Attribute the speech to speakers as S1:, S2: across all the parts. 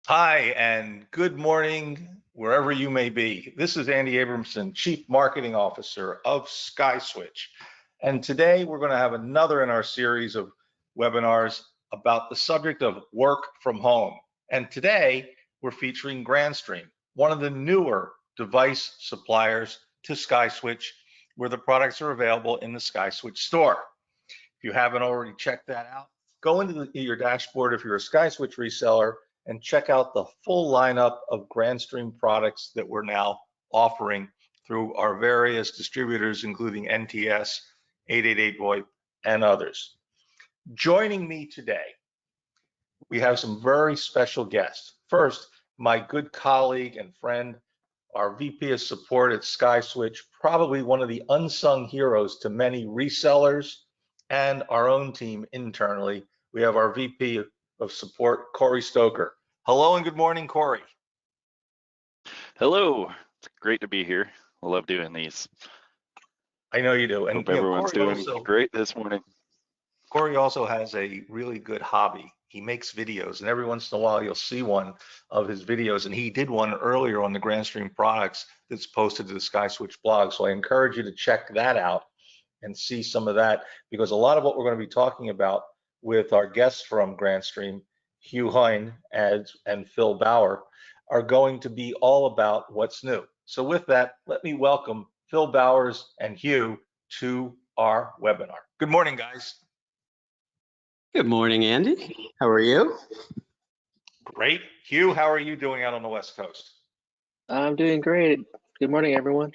S1: Hi, and good morning, wherever you may be. This is Andy Abramson, Chief Marketing Officer of SkySwitch. And today we're going to have another in our series of webinars about the subject of work from home. And today we're featuring Grandstream, one of the newer device suppliers to SkySwitch, where the products are available in the SkySwitch store. If you haven't already checked that out, go into your dashboard if you're a SkySwitch reseller and check out the full lineup of Grandstream products that we're now offering through our various distributors, including NTS, 888 VoIP, and others. Joining me today, we have some very special guests. First, my good colleague and friend, our VP of Support at SkySwitch, probably one of the unsung heroes to many resellers and our own team internally. We have our VP of Support, Corey Stoker. Hello and good morning, Corey.
S2: Hello, it's great to be here. I love doing these.
S1: I know you do. And
S2: hope everyone's doing great this morning.
S1: Corey also has a really good hobby. He makes videos, and every once in a while you'll see one of his videos, and he did one earlier on the Grandstream products that's posted to the SkySwitch blog. So I encourage you to check that out and see some of that, because a lot of what we're going to be talking about with our guests from Grandstream, Hieu Huynh and Phil Bauer, are going to be all about what's new. So with that, let me welcome Phil Bowers and Hieu to our webinar. Good morning, guys.
S3: Good morning, Andy. How are you?
S1: Great. Hieu, how are you doing out on the West Coast?
S4: I'm doing great. Good morning, everyone.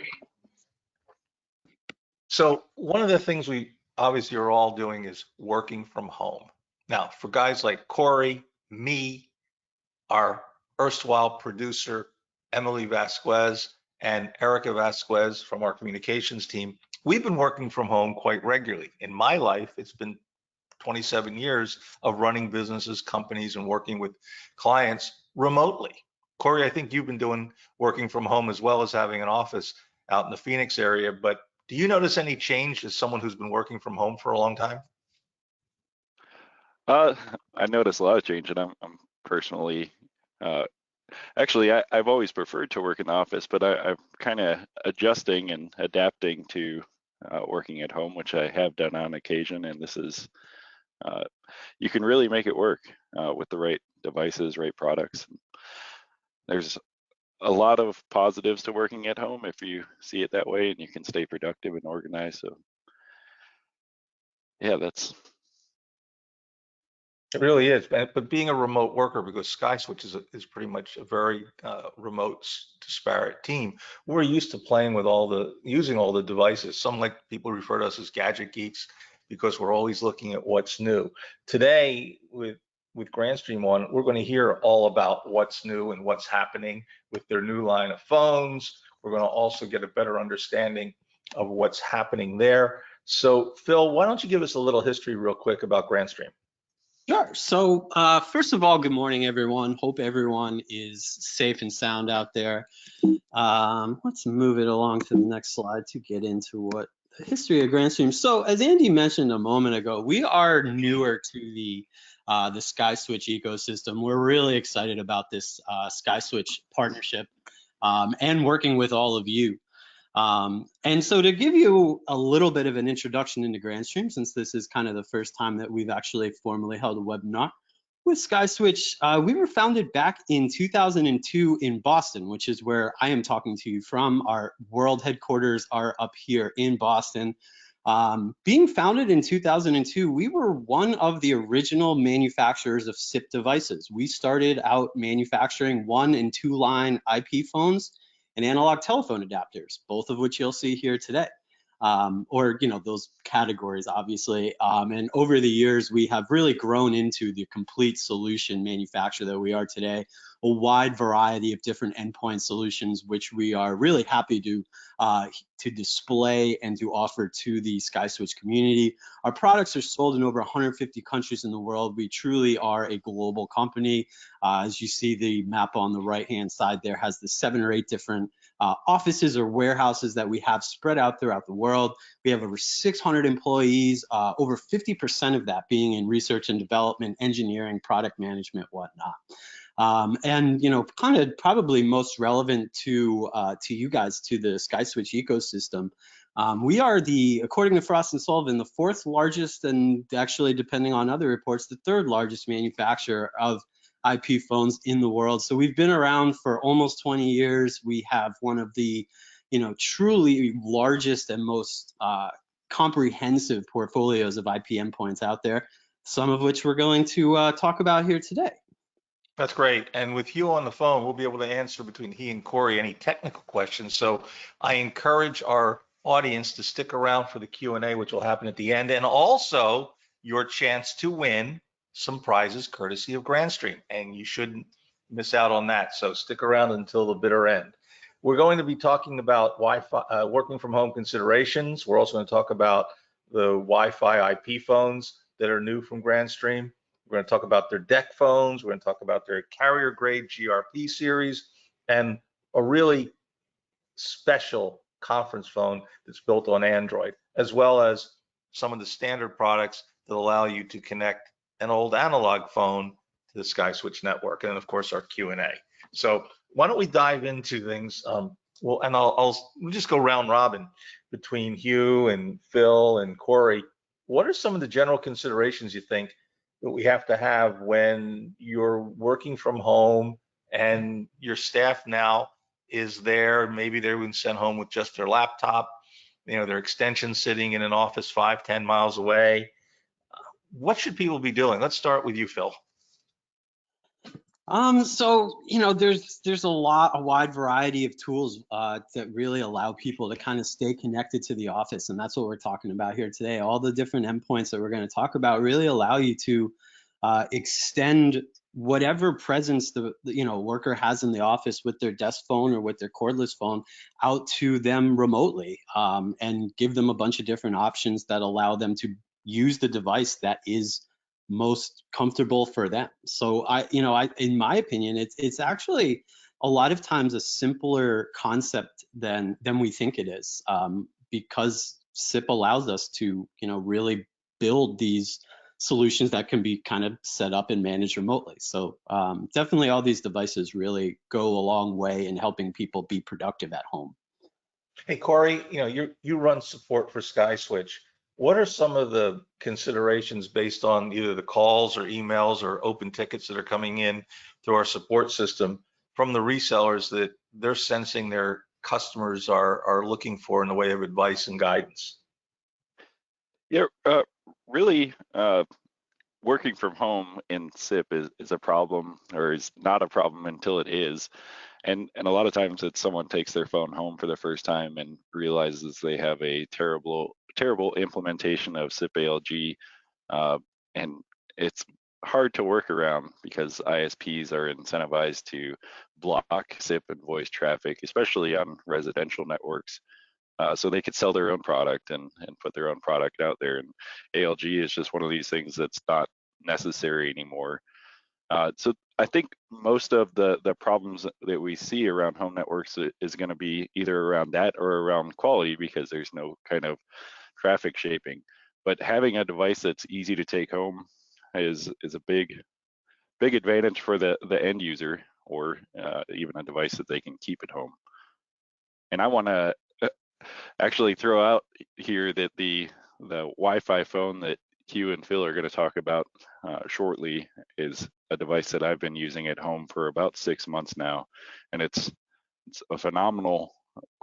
S1: So one of the things we obviously are all doing is working from home. Now, for guys like Corey, me, our erstwhile producer, Emily Vasquez, and Erica Vasquez from our communications team, we've been working from home quite regularly. In my life, it's been 27 years of running businesses, companies, and working with clients remotely. Corey, I think you've been working from home as well as having an office out in the Phoenix area, but do you notice any change as someone who's been working from home for a long time?
S2: I notice a lot of change, and I'm personally, actually, I've always preferred to work in the office, but I'm kind of adjusting and adapting to working at home, which I have done on occasion, and this is, you can really make it work with the right devices, right products. There's a lot of positives to working at home if you see it that way, and you can stay productive and organized. So yeah,
S1: it really is. But being a remote worker, because SkySwitch is pretty much a very remote, disparate team, we're used to playing with using all the devices. Some like people refer to us as gadget geeks because we're always looking at what's new. Today, with Grandstream on, we're going to hear all about what's new and what's happening with their new line of phones. We're going to also get a better understanding of what's happening there. So Phil, why don't you give us a little history real quick about Grandstream?
S3: Sure. So first of all, good morning, everyone. Hope everyone is safe and sound out there. Let's move it along to the next slide to get into what the history of Grandstream. So as Andy mentioned a moment ago, we are newer to the SkySwitch ecosystem. We're really excited about this SkySwitch partnership and working with all of you. And so to give you a little bit of an introduction into Grandstream, since this is kind of the first time that we've actually formally held a webinar with SkySwitch, we were founded back in 2002 in Boston, which is where I am talking to you from. Our world headquarters are up here in Boston. Being founded in 2002, we were one of the original manufacturers of SIP devices. We started out manufacturing 1- and 2-line IP phones and analog telephone adapters, both of which you'll see here today, or those categories, obviously. And over the years, we have really grown into the complete solution manufacturer that we are today, a wide variety of different endpoint solutions, which we are really happy to display and to offer to the SkySwitch community. Our products are sold in over 150 countries in the world. We truly are a global company. As you see, the map on the right-hand side there has the 7 or 8 different offices or warehouses that we have spread out throughout the world. We have over 600 employees, over 50% of that being in research and development, engineering, product management, whatnot. And kind of probably most relevant to you guys, to the SkySwitch ecosystem. We are according to Frost and Sullivan, the 4th largest, and actually, depending on other reports, the 3rd largest manufacturer of IP phones in the world. So we've been around for almost 20 years. We have one of the, truly largest and most comprehensive portfolios of IP endpoints out there, some of which we're going to talk about here today.
S1: That's great. And with Hugh on the phone, we'll be able to answer between he and Corey any technical questions. So I encourage our audience to stick around for the Q&A, which will happen at the end, and also your chance to win some prizes courtesy of Grandstream. And you shouldn't miss out on that. So stick around until the bitter end. We're going to be talking about Wi-Fi, working from home considerations. We're also going to talk about the Wi-Fi IP phones that are new from Grandstream. We're going to talk about their deck phones. We're going to talk about their carrier grade GRP series and a really special conference phone that's built on Android, as well as some of the standard products that allow you to connect an old analog phone to the SkySwitch network, and of course our Q&A. So why don't we dive into things? We'll just go round robin between Hugh and Phil and Corey. What are some of the general considerations you think that we have to have when you're working from home and your staff now is there? Maybe they're being sent home with just their laptop, their extension sitting in an office 5-10 miles away. What should people be doing? Let's start with you, Phil.
S3: So there's a wide variety of tools that really allow people to kind of stay connected to the office, and that's what we're talking about here today. All the different endpoints that we're going to talk about really allow you to extend whatever presence the worker has in the office with their desk phone or with their cordless phone out to them remotely, and give them a bunch of different options that allow them to use the device that is most comfortable for them. So in my opinion, it's actually a lot of times a simpler concept than we think it is, because SIP allows us to really build these solutions that can be kind of set up and managed remotely. So definitely all these devices really go a long way in helping people be productive at home.
S1: Hey Corey, you run support for SkySwitch. What are some of the considerations based on either the calls or emails or open tickets that are coming in through our support system from the resellers that they're sensing their customers are looking for in the way of advice and guidance?
S2: Yeah, really, working from home in SIP is a problem, or is not a problem until it is. And a lot of times it's someone takes their phone home for the first time and realizes they have a terrible implementation of SIP ALG, and it's hard to work around because ISPs are incentivized to block SIP and voice traffic, especially on residential networks. So they could sell their own product and put their own product out there. And ALG is just one of these things that's not necessary anymore. So I think most of the problems that we see around home networks is going to be either around that or around quality, because there's no kind of traffic shaping. But having a device that's easy to take home is a big advantage for the end user, or even a device that they can keep at home. And I want to actually throw out here that the Wi-Fi phone that Hugh and Phil are going to talk about shortly is a device that I've been using at home for about 6 months now, and it's a phenomenal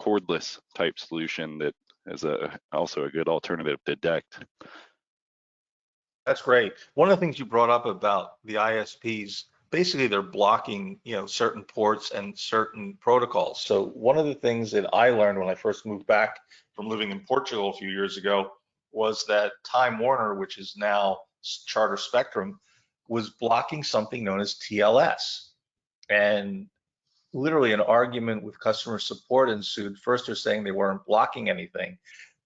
S2: cordless type solution that is also a good alternative to DECT.
S1: That's great. One of the things you brought up about the ISPs, basically they're blocking certain ports and certain protocols. So one of the things that I learned when I first moved back from living in Portugal a few years ago was that Time Warner, which is now Charter Spectrum, was blocking something known as TLS. And literally an argument with customer support ensued. First they're saying they weren't blocking anything,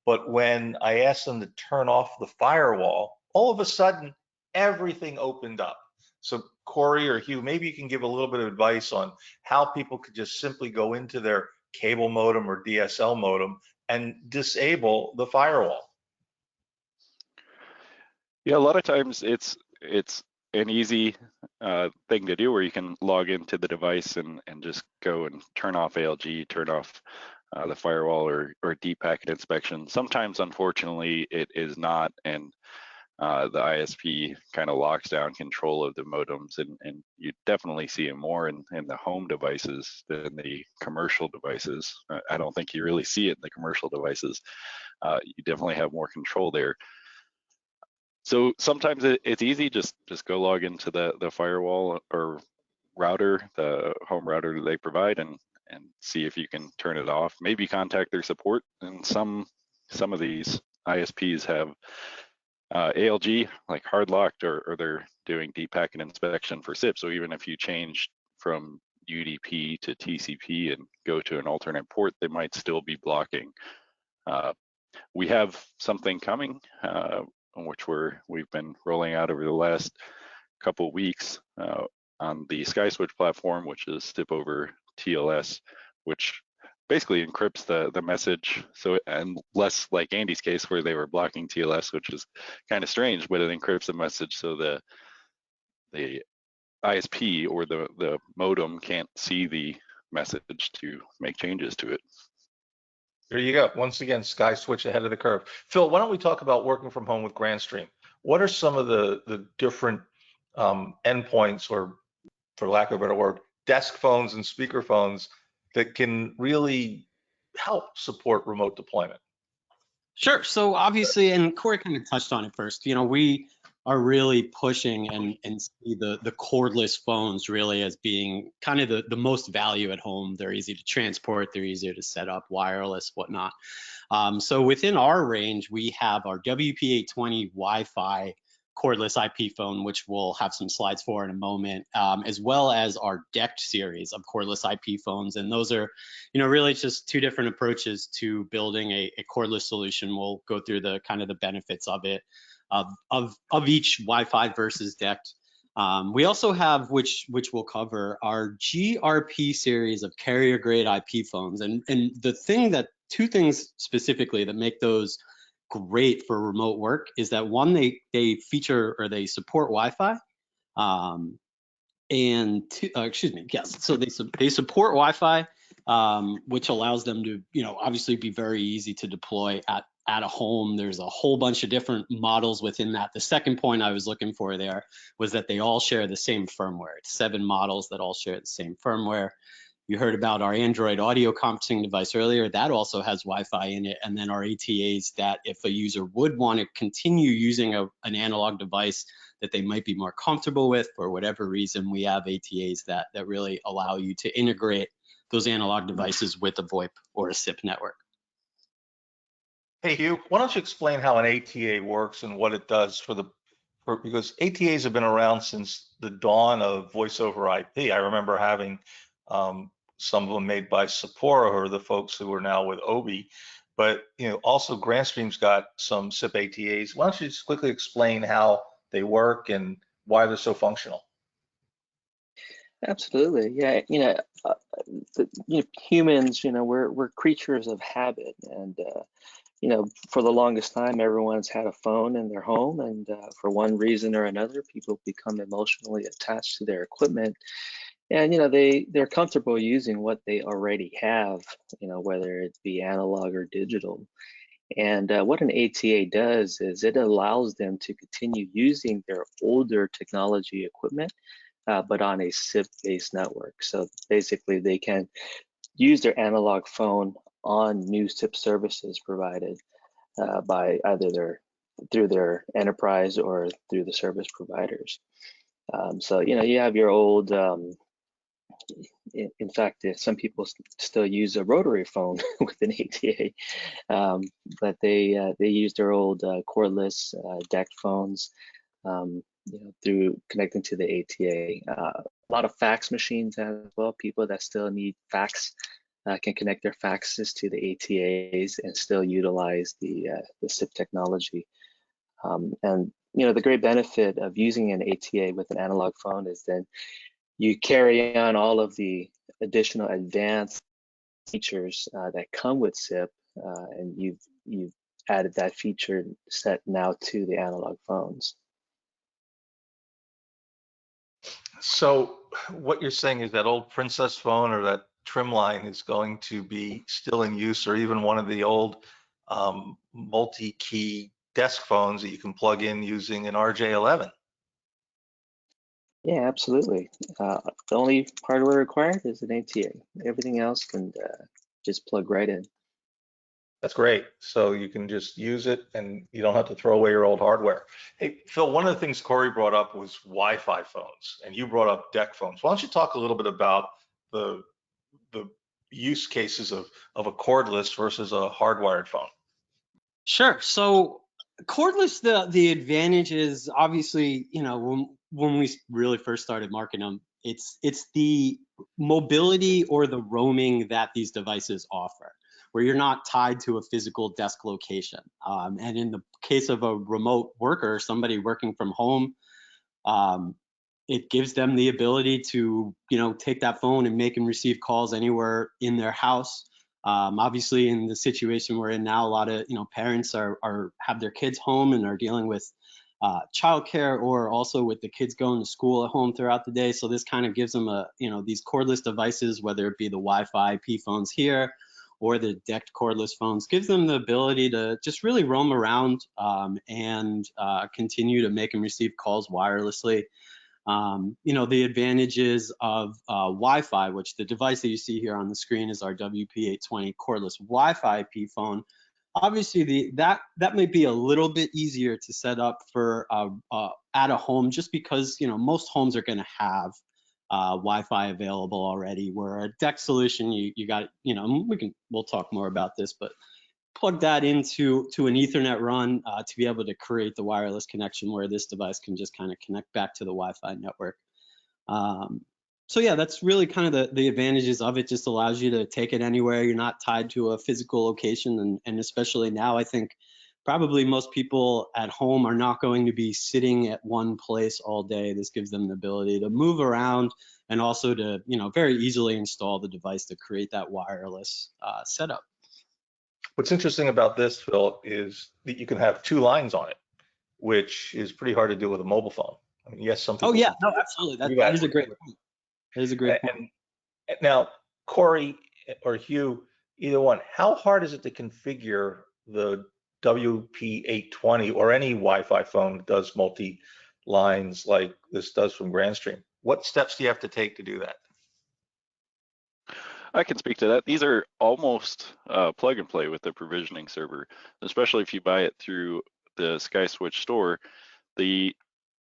S1: but when I asked them to turn off the firewall, all of a sudden everything opened up. So Corey or Hugh, maybe you can give a little bit of advice on how people could just simply go into their cable modem or DSL modem and disable the firewall.
S2: Yeah, a lot of times it's an easy thing to do where you can log into the device and just go and turn off ALG, turn off the firewall or deep packet inspection. Sometimes, unfortunately, it is not, and the ISP kind of locks down control of the modems, and you definitely see it more in the home devices than the commercial devices. I don't think you really see it in the commercial devices. You definitely have more control there. So sometimes it's easy, just go log into the firewall or router, the home router that they provide, and see if you can turn it off. Maybe contact their support. And some of these ISPs have ALG like hard locked, or they're doing deep packet inspection for SIP. So even if you change from UDP to TCP and go to an alternate port, they might still be blocking. We have something coming, which we've been rolling out over the last couple of weeks on the SkySwitch platform, which is SIP over TLS, which basically encrypts the message. So, and less like Andy's case where they were blocking TLS, which is kind of strange, but it encrypts the message so the ISP or the modem can't see the message to make changes to it.
S1: There you go. Once again, SkySwitch ahead of the curve. Phil, why don't we talk about working from home with Grandstream? What are some of the different endpoints, or for lack of a better word, desk phones and speaker phones that can really help support remote deployment?
S3: Sure. So obviously, and Corey kind of touched on it first, we are really pushing and see the cordless phones really as being kind of the most value at home. They're easy to transport, they're easier to set up, wireless, whatnot. So within our range, we have our WP820 Wi-Fi cordless IP phone, which we'll have some slides for in a moment, as well as our DECT series of cordless IP phones. And those are, really just two different approaches to building a cordless solution. We'll go through the kind of the benefits of it, of each Wi-Fi versus DECT. We also have, which we'll cover, our GRP series of carrier grade IP phones. And two things specifically that make those great for remote work is that one, they feature, or they support Wi-Fi, and two, so they support Wi-Fi, which allows them to, obviously be very easy to deploy at a home. There's a whole bunch of different models within that. The second point I was looking for there was that they all share the same firmware. It's 7 models that all share the same firmware. You heard about our Android audio conferencing device earlier. That also has Wi-Fi in it. And then our ATAs, that if a user would want to continue using an analog device that they might be more comfortable with for whatever reason, we have ATAs that really allow you to integrate those analog devices with a VoIP or a SIP network.
S1: Hey, Hugh, why don't you explain how an ATA works and what it does because ATAs have been around since the dawn of voice over IP. I remember having some of them made by Sapporo, or the folks who are now with Obi, but also Grandstream's got some SIP ATAs. Why don't you just quickly explain how they work and why they're so functional?
S4: Absolutely, yeah. Humans, we're creatures of habit, and for the longest time, everyone's had a phone in their home, and for one reason or another, people become emotionally attached to their equipment, and they're comfortable using what they already have, whether it be analog or digital. And what an ATA does is it allows them to continue using their older technology equipment, but on a SIP-based network. So basically, they can use their analog phone on new SIP services provided by either through their enterprise or through the service providers. So you have your old. In fact, some people still use a rotary phone with an ATA, but they use their old cordless DECT phones through connecting to the ATA. A lot of fax machines as well. People that still need fax can connect their faxes to the ATAs and still utilize the SIP technology. And the great benefit of using an ATA with an analog phone is then you carry on all of the additional advanced features that come with SIP, and you've added that feature set now to the analog phones.
S1: So what you're saying is that old Princess phone or that trim line is going to be still in use, or even one of the old multi-key desk phones that you can plug in using an RJ11.
S4: Yeah, absolutely. The only hardware required is an ATA. Everything else can just plug right in.
S1: That's great. So you can just use it and you don't have to throw away your old hardware. Hey, Phil, one of the things Corey brought up was Wi-Fi phones, and you brought up deck phones. Why don't you talk a little bit about the use cases of a cordless versus a hardwired phone?
S3: Sure. So cordless, the advantage is obviously, when we really first started marketing them, it's the mobility or the roaming that these devices offer, where you're not tied to a physical desk location. And in the case of a remote worker, somebody working from home, it gives them the ability to, take that phone and make and receive calls anywhere in their house. Obviously, in the situation we're in now, a lot of parents have their kids home and are dealing with childcare, or also with the kids going to school at home throughout the day. So this kind of gives them these cordless devices, whether it be the Wi-Fi P phones here or the decked cordless phones, gives them the ability to just really roam around and continue to make and receive calls wirelessly. The advantages of Wi-Fi, which the device that you see here on the screen is our WP820 cordless Wi-Fi P phone. Obviously, that may be a little bit easier to set up for at a home, just because most homes are going to have Wi-Fi available already. Where a deck solution, you got we'll talk more about this, but plug that into an Ethernet run to be able to create the wireless connection, where this device can just kind of connect back to the Wi-Fi network. So yeah, that's really kind of the advantages of it. Just allows you to take it anywhere. You're not tied to a physical location, and especially now, I think probably most people at home are not going to be sitting at one place all day. This gives them the ability to move around and also to very easily install the device to create that wireless setup.
S1: What's interesting about this, Phil, is that you can have two lines on it, which is pretty hard to do with a mobile phone. I mean, yes, some people.
S3: Oh yeah, no, absolutely. That is a great point. That is a great point.
S1: And now, Corey or Hugh, either one, how hard is it to configure the WP820 or any Wi-Fi phone that does multi-lines like this does from Grandstream? What steps do you have to take to do that?
S2: I can speak to that. These are almost plug and play with the provisioning server, especially if you buy it through the SkySwitch store. The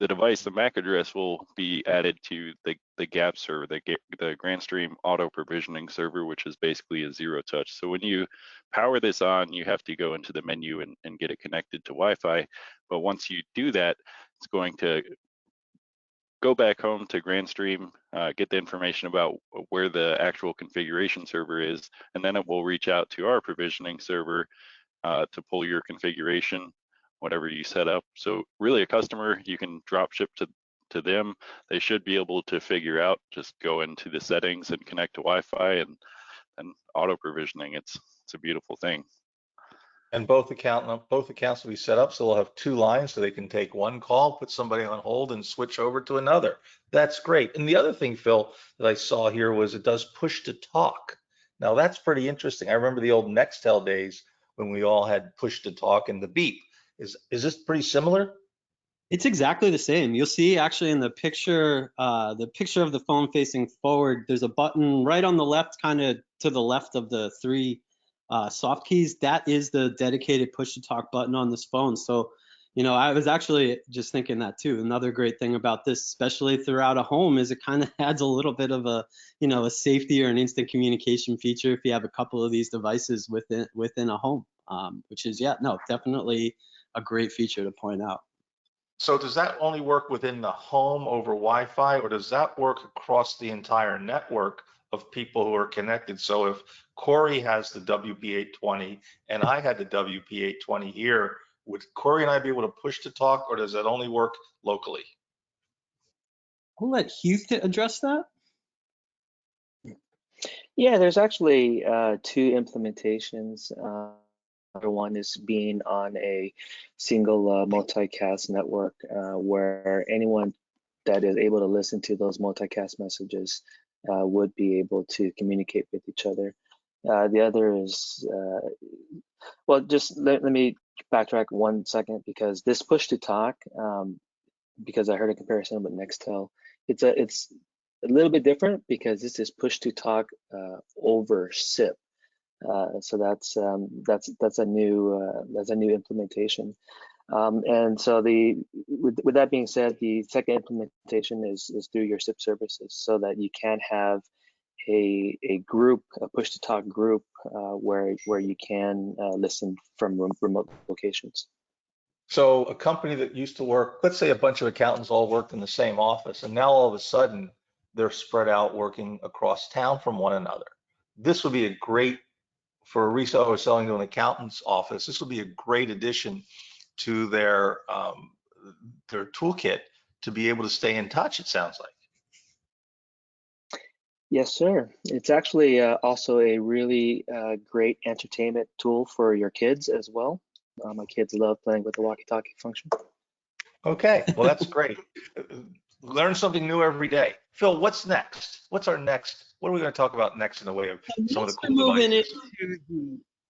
S2: device, the MAC address, will be added to the GAP server, the Grandstream auto provisioning server, which is basically a zero touch. So when you power this on, you have to go into the menu and get it connected to Wi-Fi. But once you do that, it's going to go back home to Grandstream, get the information about where the actual configuration server is, and then it will reach out to our provisioning server to pull your configuration, whatever you set up. So really, a customer, you can drop ship to them. They should be able to figure out, just go into the settings and connect to Wi-Fi and auto provisioning. It's a beautiful thing.
S1: And both accounts will be set up so they'll have two lines, so they can take one call, put somebody on hold, and switch over to another. That's great. And the other thing, Phil, that I saw here was it does push to talk. Now that's pretty interesting. I remember the old Nextel days when we all had push to talk and the beep. Is this pretty similar?
S3: It's exactly the same. You'll see actually in the picture of the phone facing forward, there's a button right on the left, kind of to the left of the three soft keys. That is the dedicated push to talk button on this phone. So, I was actually just thinking that too. Another great thing about this, especially throughout a home, is it kind of adds a little bit of a safety or an instant communication feature if you have a couple of these devices within a home, which is, definitely a great feature to point out.
S1: So does that only work within the home over Wi-Fi, or does that work across the entire network of people who are connected? So if Corey has the WP820 and I had the WP820 here, would Corey and I be able to push to talk, or does that only work locally?
S3: I'll let Hieu address that.
S4: Yeah, there's actually two implementations. One is being on a single multicast network where anyone that is able to listen to those multicast messages would be able to communicate with each other. The other is, well, just let me backtrack 1 second, because this push to talk, because I heard a comparison with Nextel, it's a little bit different because this is push to talk over SIP. So that's a new implementation. And so with that being said, the second implementation is through your SIP services, so that you can have a group, a push to talk group, where you can listen from remote locations.
S1: So a company that used to work, let's say a bunch of accountants all worked in the same office, and now all of a sudden they're spread out working across town from one another. This would be a great, for a reseller selling to an accountant's office, this would be a great addition to their toolkit to be able to stay in touch, it sounds like.
S4: Yes, sir. It's actually also a really great entertainment tool for your kids as well. My kids love playing with the walkie-talkie function.
S1: Okay, well, that's great. Learn something new every day. Phil, what's next? What are we going to talk about next in the way of some of the cool devices?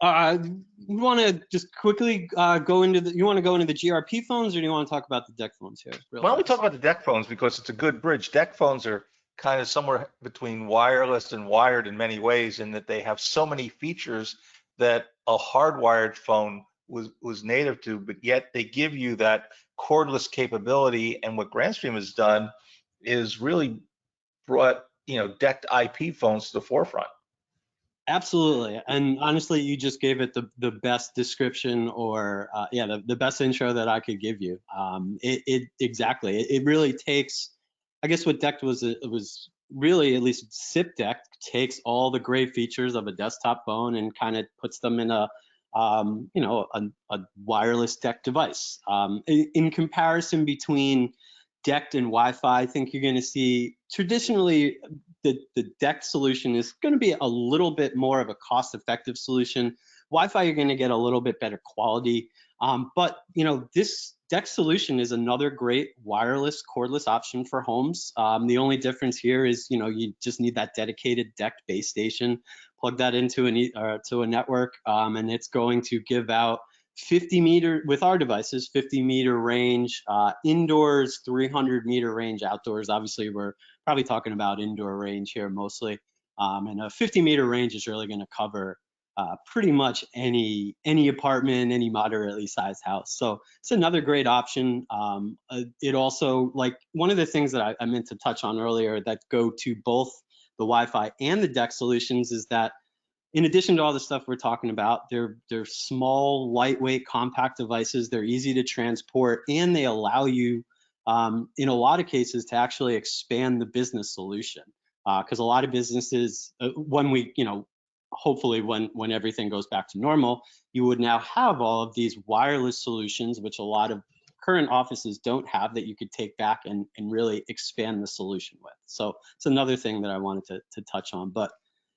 S3: You want to just quickly go into the GRP phones, or do you want to talk about the DEC phones here?
S1: Why don't we talk about the DEC phones, because it's a good bridge. DEC phones are kind of somewhere between wireless and wired in many ways, in that they have so many features that a hardwired phone was native to, but yet they give you that cordless capability. And what Grandstream has done is really brought, DECT IP phones to the forefront.
S3: Absolutely, and honestly, you just gave it the best description, or the best intro that I could give you. Exactly. It really takes, I guess what DECT was really, at least SIP DECT takes all the great features of a desktop phone and kind of puts them in a wireless DECT device. In comparison between DECT and Wi-Fi, I think you're going to see traditionally the DECT solution is going to be a little bit more of a cost-effective solution. Wi-Fi, you're going to get a little bit better quality. But this DECT solution is another great wireless cordless option for homes. The only difference here is, you just need that dedicated DECT base station. Plug that into a network, and it's going to give out 50-meter, with our devices, 50-meter range indoors, 300-meter range outdoors. Obviously, we're probably talking about indoor range here mostly. And a 50-meter range is really going to cover pretty much any apartment, any moderately sized house. So it's another great option. It also, like, one of the things that I meant to touch on earlier that go to both the Wi-Fi and the DECT solutions is that, in addition to all the stuff we're talking about, they're small, lightweight, compact devices. They're easy to transport, and they allow you, in a lot of cases, to actually expand the business solution. Because a lot of businesses, hopefully when everything goes back to normal, you would now have all of these wireless solutions, which a lot of current offices don't have, that you could take back and really expand the solution with. So it's another thing that I wanted to touch on. But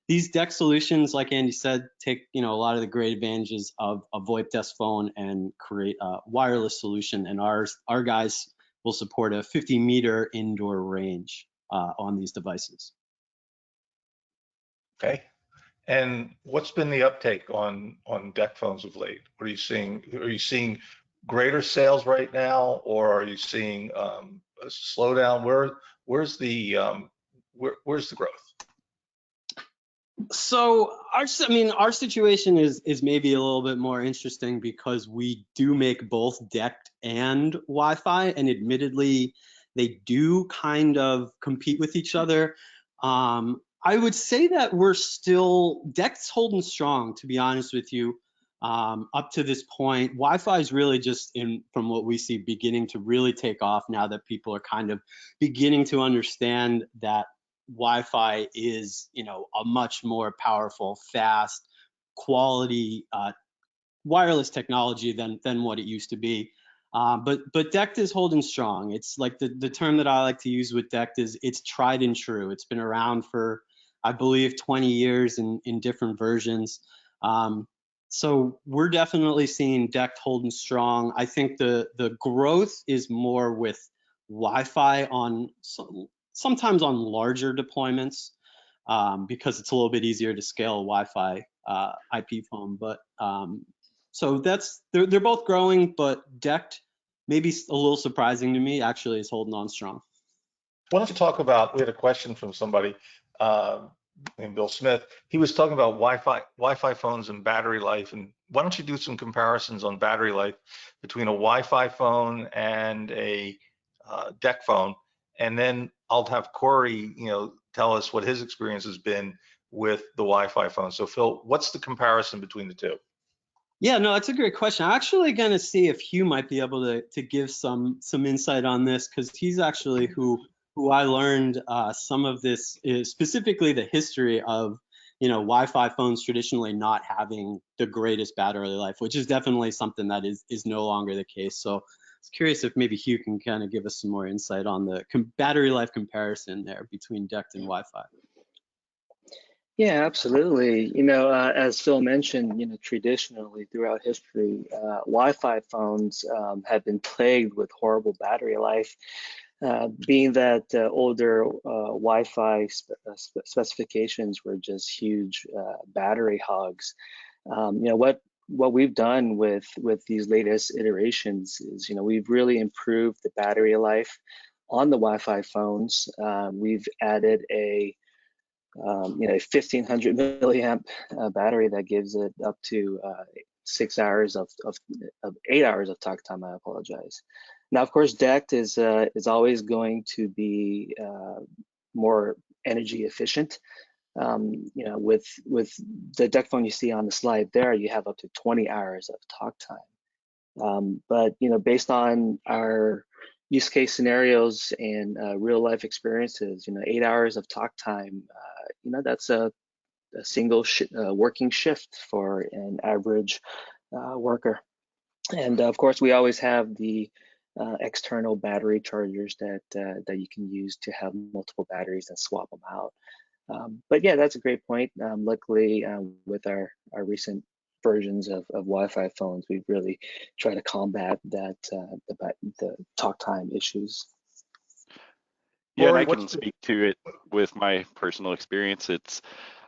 S3: these DECT solutions, like Andy said, take a lot of the great advantages of a VoIP desk phone and create a wireless solution. And our guys will support a 50-meter indoor range on these devices.
S1: Okay. And what's been the uptake on DECT phones of late? What are you seeing? Are you seeing greater sales right now, or are you seeing a slowdown? Where's the growth?
S3: So our situation is maybe a little bit more interesting, because we do make both DECT and Wi-Fi, and admittedly, they do kind of compete with each other. I would say that DECT's holding strong, to be honest with you, up to this point. Wi-Fi is really just, from what we see, beginning to really take off now that people are kind of beginning to understand that Wi-Fi is, a much more powerful, fast, quality wireless technology than what it used to be. But DECT is holding strong. It's like the term that I like to use with DECT is it's tried and true. It's been around for, I believe, 20 years in different versions. So we're definitely seeing DECT holding strong. I think the growth is more with Wi-Fi on sometimes on larger deployments because it's a little bit easier to scale a Wi-Fi IP phone. But so they're both growing, but DECT, maybe a little surprising to me, actually is holding on strong.
S1: Why don't you talk about, we had a question from somebody named Bill Smith. He was talking about Wi-Fi phones and battery life. And why don't you do some comparisons on battery life between a Wi-Fi phone and a DECT phone? And then I'll have Corey, tell us what his experience has been with the Wi-Fi phone. So Phil, what's the comparison between the two?
S3: Yeah, no, that's a great question. I'm actually going to see if Hieu might be able to give some insight on this, because he's actually who I learned some of this, is specifically the history of Wi-Fi phones traditionally not having the greatest battery life, which is definitely something that is no longer the case. So I was curious if maybe Hieu can kind of give us some more insight on the battery life comparison there between DECT and Wi-Fi.
S4: Yeah, absolutely. As Phil mentioned, traditionally throughout history, Wi-Fi phones have been plagued with horrible battery life, being that older Wi-Fi specifications were just huge battery hogs. What we've done with these latest iterations is, we've really improved the battery life on the Wi-Fi phones. We've added a 1500 milliamp battery that gives it up to 8 hours of talk time. I apologize. Now, of course, DECT is always going to be more energy efficient. With the DECT phone you see on the slide there, you have up to 20 hours of talk time. But based on our use case scenarios and real life experiences, 8 hours of talk time, that's a single working shift for an average worker. And of course, we always have the external battery chargers that you can use to have multiple batteries and swap them out. But yeah, that's a great point. Luckily, with our recent versions of Wi-Fi phones, we really try to combat that the talk time issues.
S2: Yeah, and I can speak to it with my personal experience. It's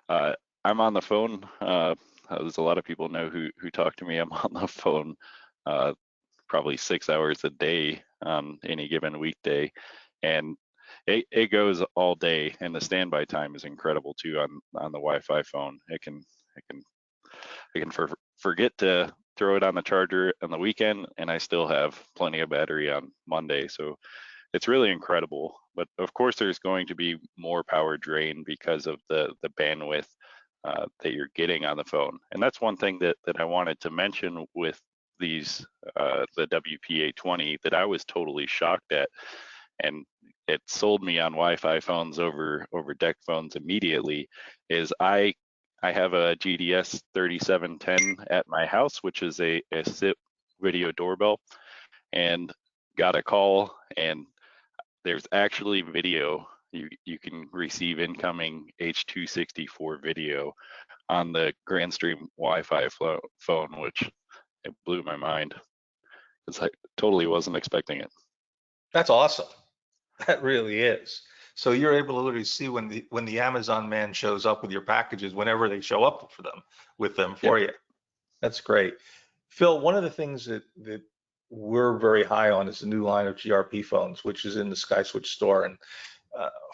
S2: I'm on the phone. There's a lot of people know who talk to me. I'm on the phone probably 6 hours a day on any given weekday, and it goes all day. And the standby time is incredible too on the Wi-Fi phone. I can forget to throw it on the charger on the weekend, and I still have plenty of battery on Monday. So it's really incredible. But of course, there's going to be more power drain because of the bandwidth that you're getting on the phone. And that's one thing that I wanted to mention with these the WPA20 that I was totally shocked at, and it sold me on Wi-Fi phones over DECT phones immediately. Is I have a GDS 3710 at my house, which is a SIP video doorbell, and got a call, and there's actually video. You can receive incoming H.264 video on the Grandstream Wi-Fi phone, which it blew my mind because I totally wasn't expecting it.
S1: That's awesome. That really is. So you're able to literally see when the Amazon man shows up with your packages whenever they show up with them for you. That's great. Phil, one of the things that we're very high on is the new line of GRP phones, which is in the SkySwitch store. And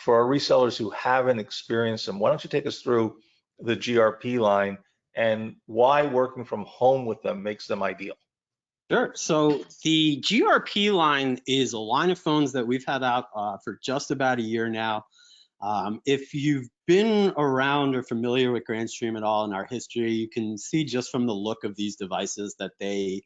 S1: for our resellers who haven't experienced them, why don't you take us through the GRP line and why working from home with them makes them ideal?
S3: Sure. So the GRP line is a line of phones that we've had out for just about a year now. If you've been around or familiar with Grandstream at all in our history, you can see just from the look of these devices that they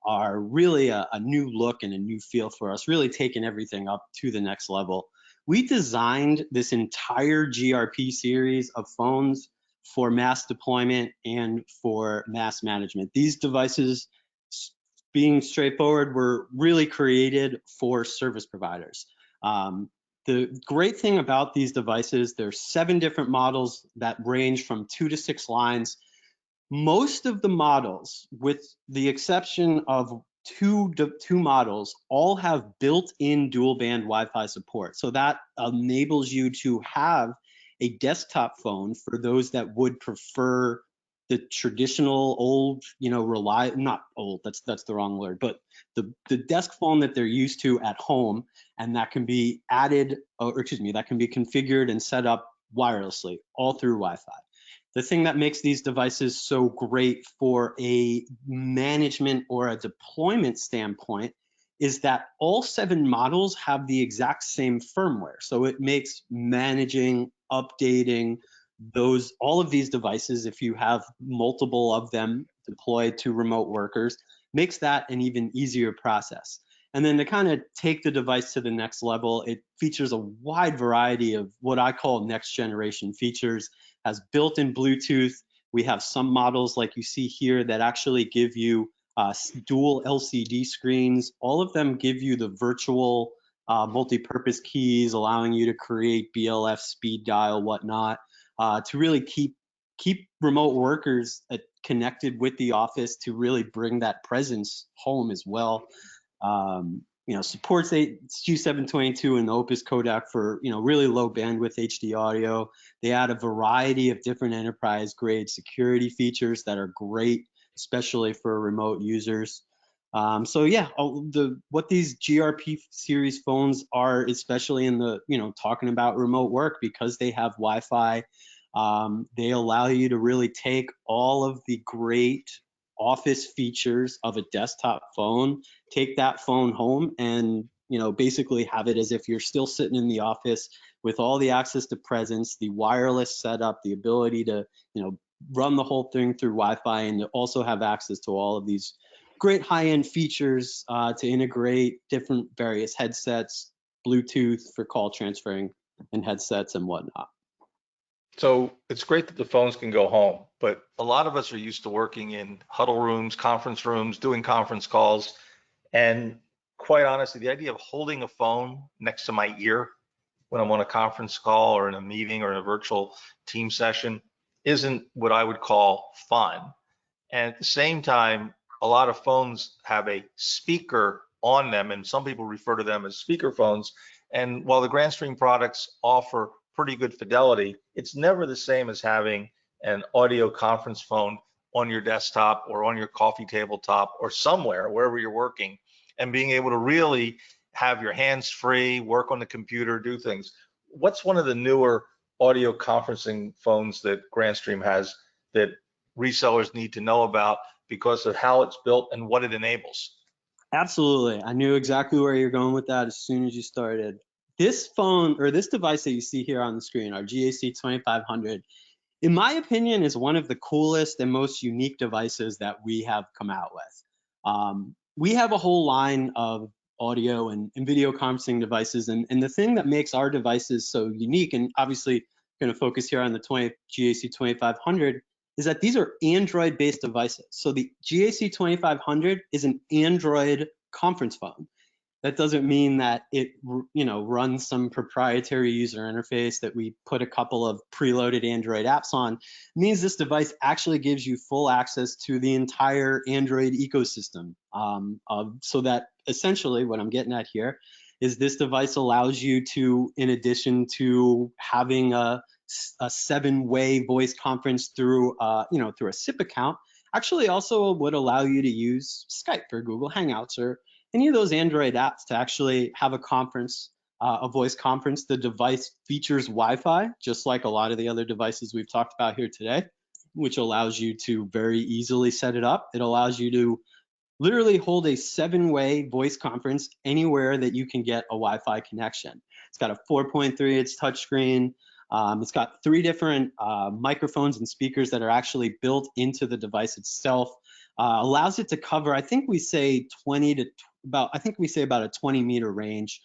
S3: are really a new look and a new feel for us, really taking everything up to the next level. We designed this entire GRP series of phones for mass deployment and for mass management. These devices, being straightforward, were really created for service providers. The great thing about these devices, there's 7 different models that range from 2 to 6 lines. Most of the models, with the exception of two models all have built-in dual band Wi-Fi support. So that enables you to have a desktop phone for those that would prefer the traditional old, not old, that's the wrong word, but the desk phone that they're used to at home, and that can be added, that can be configured and set up wirelessly all through Wi-Fi. The thing that makes these devices so great for a management or a deployment standpoint is that all 7 models have the exact same firmware. So it makes managing, updating all of these devices, if you have multiple of them deployed to remote workers, makes that an even easier process. And then to kind of take the device to the next level, it features a wide variety of what I call next generation features. Has built-in Bluetooth. We have some models like you see here that actually give you dual LCD screens. All of them give you the virtual multi-purpose keys, allowing you to create BLF, speed dial, whatnot, to really keep remote workers connected with the office, to really bring that presence home as well. Supports G722 and the Opus codec for really low bandwidth HD audio. They add a variety of different enterprise grade security features that are great, especially for remote users. So yeah, what these GRP series phones are, especially in the talking about remote work, because they have Wi-Fi, they allow you to really take all of the great office features of a desktop phone, take that phone home, and basically have it as if you're still sitting in the office with all the access to presence, the wireless setup, the ability to run the whole thing through Wi-Fi, and to also have access to all of these great high-end features to integrate different various headsets, Bluetooth for call transferring and headsets and whatnot.
S1: So it's great that the phones can go home, but a lot of us are used to working in huddle rooms, conference rooms, doing conference calls. And quite honestly, the idea of holding a phone next to my ear when I'm on a conference call or in a meeting or in a virtual team session isn't what I would call fun. And at the same time, a lot of phones have a speaker on them, and some people refer to them as speaker phones. And while the Grandstream products offer pretty good fidelity, it's never the same as having an audio conference phone on your desktop or on your coffee tabletop or somewhere, wherever you're working, and being able to really have your hands free, work on the computer, do things. What's one of the newer audio conferencing phones that Grandstream has that resellers need to know about because of how it's built and what it enables?
S3: Absolutely. I knew exactly where you're going with that as soon as you started. This phone, or this device that you see here on the screen, our GAC 2500, in my opinion, is one of the coolest and most unique devices that we have come out with. We have a whole line of audio and video conferencing devices, and the thing that makes our devices so unique, and obviously going to focus here on the GAC 2500, is that these are Android-based devices. So the GAC 2500 is an Android conference phone. That doesn't mean that it runs some proprietary user interface that we put a couple of preloaded Android apps on. It means this device actually gives you full access to the entire Android ecosystem. So that essentially what I'm getting at here is this device allows you to, in addition to having a 7-way voice conference through through a SIP account, actually also would allow you to use Skype or Google Hangouts or any of those Android apps to actually have a conference, a voice conference. The device features Wi-Fi, just like a lot of the other devices we've talked about here today, which allows you to very easily set it up. It allows you to literally hold a 7-way voice conference anywhere that you can get a Wi-Fi connection. It's got a 4.3-inch touchscreen. It's got 3 different microphones and speakers that are actually built into the device itself. Allows it to cover, I think we say about a 20-meter range.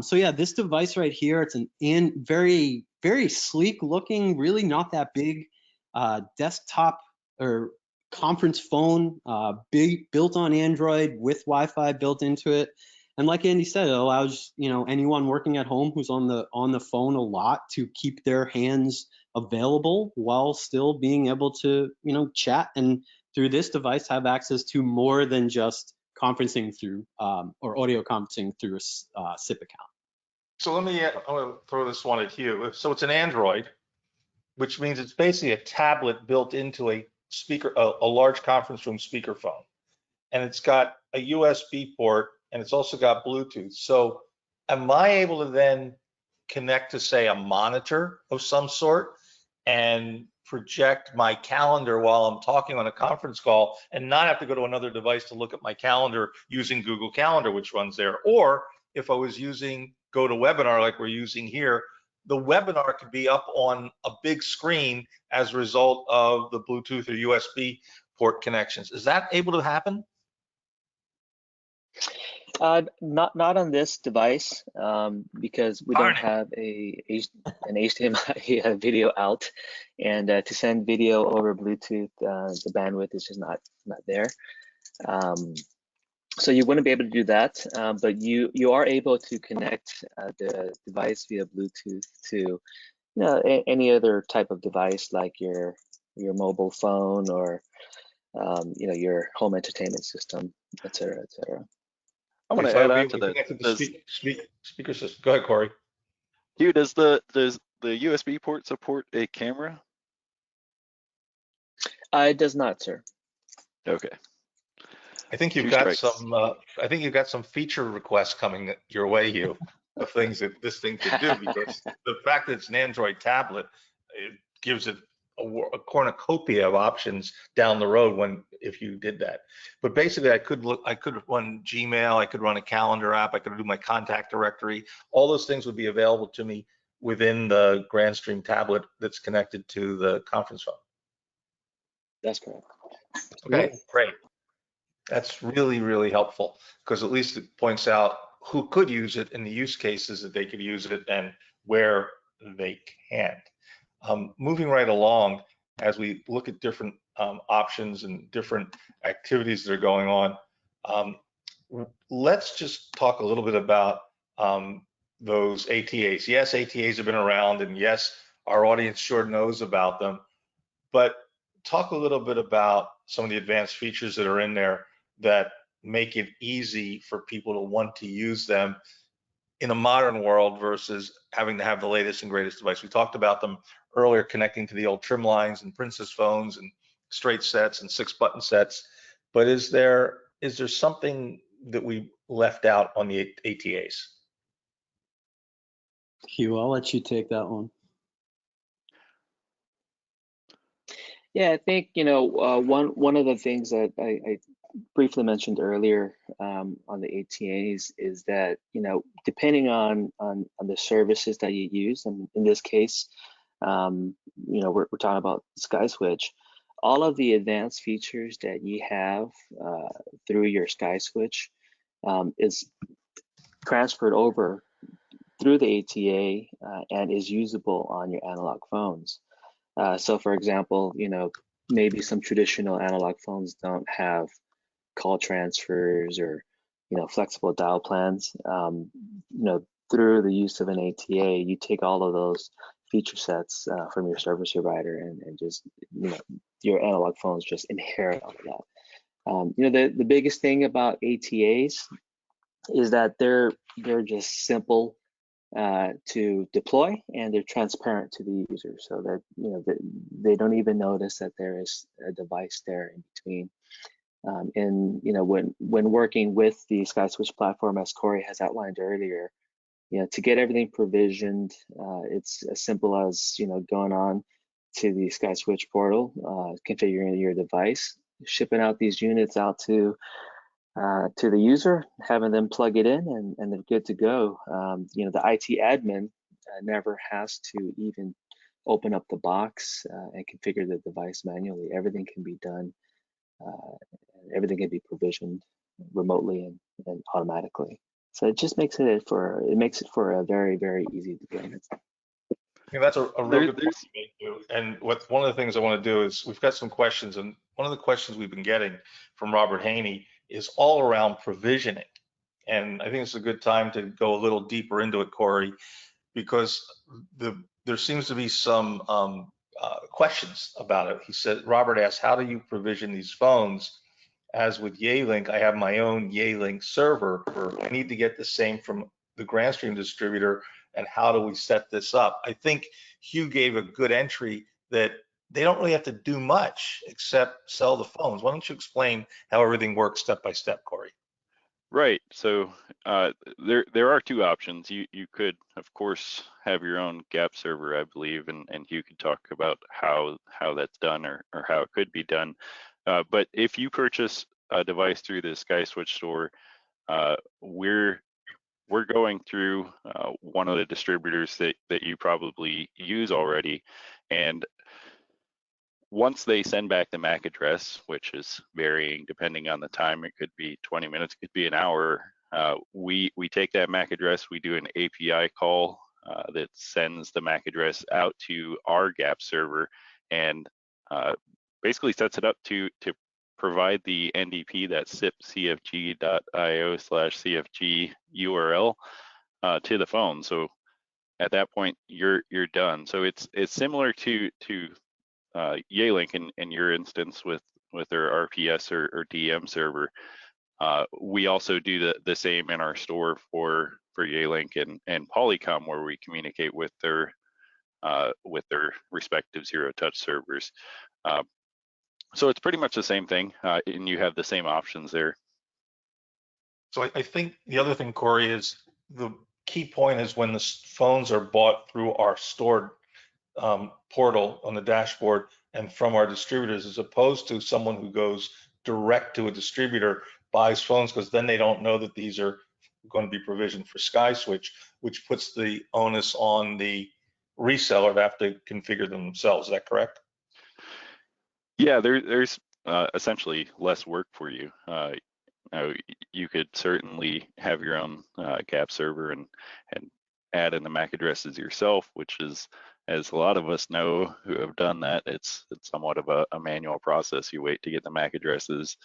S3: So yeah, this device right here, it's very, very sleek looking, really not that big desktop or conference phone, built on Android with Wi-Fi built into it. And like Andy said, it allows anyone working at home who's on the phone a lot to keep their hands available while still being able to chat, and through this device have access to more than just conferencing through or audio conferencing through a SIP account.
S1: So I'm gonna throw this one at Hugh. So it's an Android, which means it's basically a tablet built into a speaker, a large conference room speakerphone. And it's got a USB port, and it's also got Bluetooth. So am I able to then connect to, say, a monitor of some sort and project my calendar while I'm talking on a conference call and not have to go to another device to look at my calendar using Google Calendar, which runs there? Or if I was using GoToWebinar like we're using here, the webinar could be up on a big screen as a result of the Bluetooth or USB port connections. Is that able to happen?
S4: Not on this device, because we don't have an HDMI video out, and to send video over Bluetooth, the bandwidth is just not there. So you wouldn't be able to do that, but you are able to connect the device via Bluetooth to any other type of device, like your mobile phone or your home entertainment system, et cetera, et cetera.
S2: I want to
S1: So
S2: add
S1: I'd be
S2: on
S1: able
S2: to
S1: to
S2: that.
S1: connect to the speaker system. Go ahead, Corey.
S2: Hugh, does the USB port support a camera?
S4: It does not, sir.
S2: Okay.
S1: I think you've
S2: Two
S1: got
S2: strikes.
S1: some. I think you've got some feature requests coming your way, Hugh, of things that this thing could do. Because the fact that it's an Android tablet, it gives it a cornucopia of options down the road if you did that. But basically, I could run Gmail, I could run a calendar app, I could do my contact directory. All those things would be available to me within the Grandstream tablet that's connected to the conference phone.
S4: That's correct.
S1: Okay, great. That's really, really helpful, because at least it points out who could use it and the use cases that they could use it and where they can't. Moving right along, as we look at different options and different activities that are going on, let's just talk a little bit about those ATAs. Yes, ATAs have been around, and yes, our audience sure knows about them, but talk a little bit about some of the advanced features that are in there that make it easy for people to want to use them in a modern world versus having to have the latest and greatest device. We talked about them earlier, connecting to the old trim lines and Princess phones and straight sets and 6-button sets. But is there something that we left out on the ATAs?
S3: Hugh, I'll let you take that one.
S4: Yeah, I think one of the things that I briefly mentioned earlier on the ATAs is that depending on the services that you use, and in this case, we're talking about SkySwitch. All of the advanced features that you have through your SkySwitch is transferred over through the ATA and is usable on your analog phones. So for example, maybe some traditional analog phones don't have call transfers or flexible dial plans. Through the use of an ATA, you take all of those feature sets from your service provider and just your analog phones just inherit all of that. The biggest thing about ATAs is that they're just simple to deploy, and they're transparent to the user, so that they don't even notice that there is a device there in between. And when working with the SkySwitch platform, as Corey has outlined earlier, to get everything provisioned, it's as simple as going on to the SkySwitch portal, configuring your device, shipping out these units out to the user, having them plug it in, and they're good to go. The IT admin never has to even open up the box and configure the device manually. Everything can be done. Everything can be provisioned remotely and automatically. So it just makes it for a very, very easy deployment.
S1: Yeah, that's a real good point you made, too. And one of the things I want to do is, we've got some questions, and one of the questions we've been getting from Robert Haney is all around provisioning. And I think it's a good time to go a little deeper into it, Corey, because there seems to be some questions about it. Robert asked, how do you provision these phones? as with Yealink, I have my own Yealink server. I need to get the same from the Grandstream distributor. And how do we set this up? I think Hugh gave a good entry that they don't really have to do much except sell the phones. Why don't you explain how everything works step by step, Corey?
S2: Right. So there are two options. You could, of course, have your own GAP server, I believe, and Hugh could talk about how that's done or how it could be done. But if you purchase a device through the SkySwitch store, we're going through one of the distributors that you probably use already, and once they send back the MAC address, which is varying depending on the time, it could be 20 minutes, it could be an hour. We take that MAC address, we do an API call that sends the MAC address out to our GAP server, and basically sets it up to provide the NDP, that sipcfg.io/cfg URL to the phone. So at that point, you're done. So it's similar to Yealink in your instance with their RPS or DM server. We also do the same in our store for Yealink and Polycom, where we communicate with their respective zero touch servers. So it's pretty much the same thing, and you have the same options there.
S1: So I think the other thing, Corey, is the key point is when the phones are bought through our store portal on the dashboard and from our distributors, as opposed to someone who goes direct to a distributor, buys phones, because then they don't know that these are going to be provisioned for SkySwitch, which puts the onus on the reseller to have to configure them themselves. Is that correct?
S2: Yeah, there's essentially less work for you. You could certainly have your own GAP server and add in the MAC addresses yourself, which is, as a lot of us know who have done that, it's somewhat of a manual process. You wait to get the MAC addresses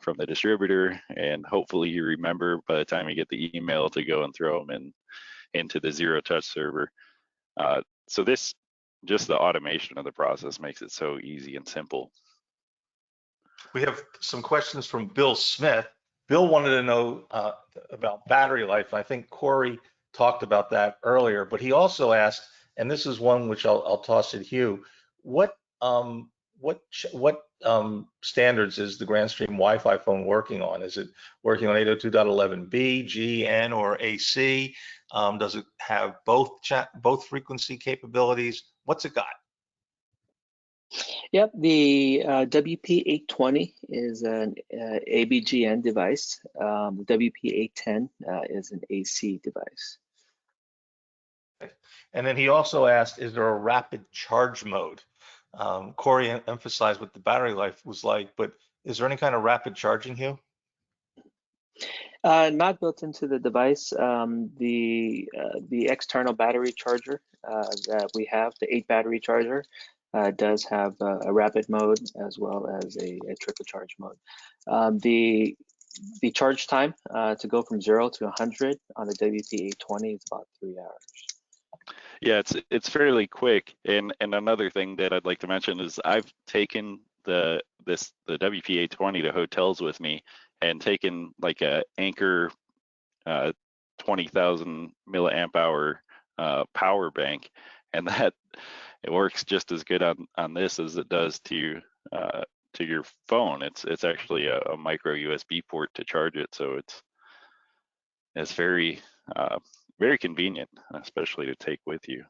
S2: from the distributor, and hopefully you remember by the time you get the email to go and throw them into the zero touch server. So this, just the automation of the process, makes it so easy and simple.
S1: We have some questions from Bill Smith. Bill wanted to know about battery life. I think Corey talked about that earlier, but he also asked, and this is one which I'll toss at Hugh, what standards is the Grandstream Wi-Fi phone working on? Is it working on 802.11b, G, N, or AC? Does it have both frequency capabilities? What's it got?
S4: Yep, the WP820 is an ABGN device. The WP810 is an AC device.
S1: And then he also asked, is there a rapid charge mode? Corey emphasized what the battery life was like, but is there any kind of rapid charging, Hugh?
S4: Not built into the device. The external battery charger that we have, the 8 battery charger, does have a rapid mode as well as a trickle charge mode. The charge time to go from 0 to 100 on the WP820 is about 3 hours.
S2: Yeah, it's fairly quick. And another thing that I'd like to mention is I've taken the WP820 to hotels with me, and taken like a Anker 20,000 milliamp hour power bank, and that it works just as good on this as it does to your phone. It's actually a micro USB port to charge it, so it's very very convenient, especially to take with you.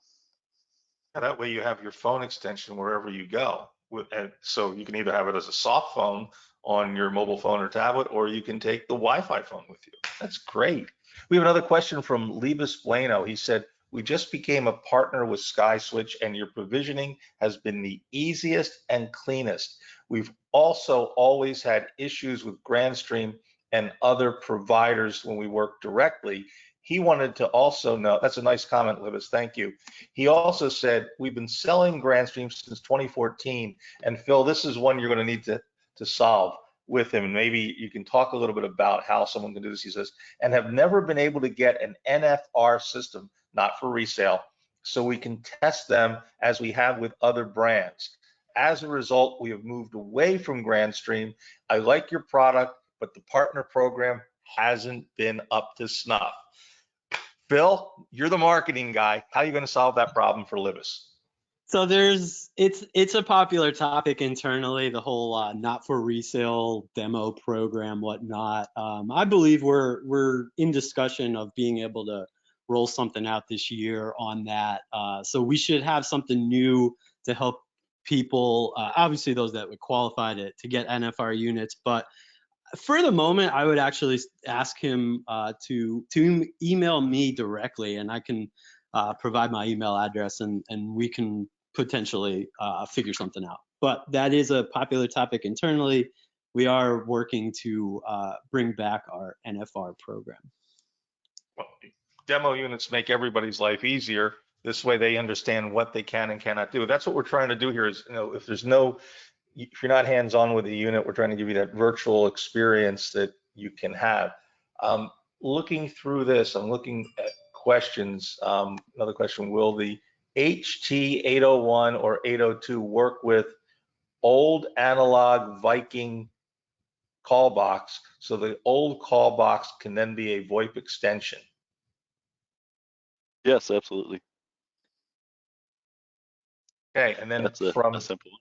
S1: And that way you have your phone extension wherever you go. And so you can either have it as a soft phone on your mobile phone or tablet, or you can take the Wi-Fi phone with you. That's great. We have another question from Libas Bueno. He said, we just became a partner with SkySwitch, and your provisioning has been the easiest and cleanest. We've also always had issues with Grandstream and other providers when we work directly. He wanted to also know, that's a nice comment, Libas, thank you. He also said, we've been selling Grandstream since 2014, and Phil, this is one you're going to need to solve with him, and maybe you can talk a little bit about how someone can do this. He says, and have never been able to get an NFR system, not for resale, so we can test them as we have with other brands. As a result, we have moved away from Grandstream. I like your product, but the partner program hasn't been up to snuff. Phil, you're the marketing guy. How are you going to solve that problem for Libis?
S3: So it's a popular topic internally, the whole not for resale demo program, whatnot. I believe we're in discussion of being able to roll something out this year on that. So we should have something new to help people, obviously those that would qualify to get NFR units. But for the moment, I would actually ask him to email me directly, and I can provide my email address, and we can potentially figure something out. But that is a popular topic internally. We are working to bring back our NFR program.
S1: Well, demo units make everybody's life easier. This way they understand what they can and cannot do. That's what we're trying to do here is, if you're not hands-on with the unit, we're trying to give you that virtual experience that you can have. Looking through this, I'm looking at questions. Another question, will the HT801 or 802 work with old analog Viking call box, so the old call box can then be a VoIP extension?
S2: Yes, absolutely.
S1: Okay, and then
S2: That's a simple one.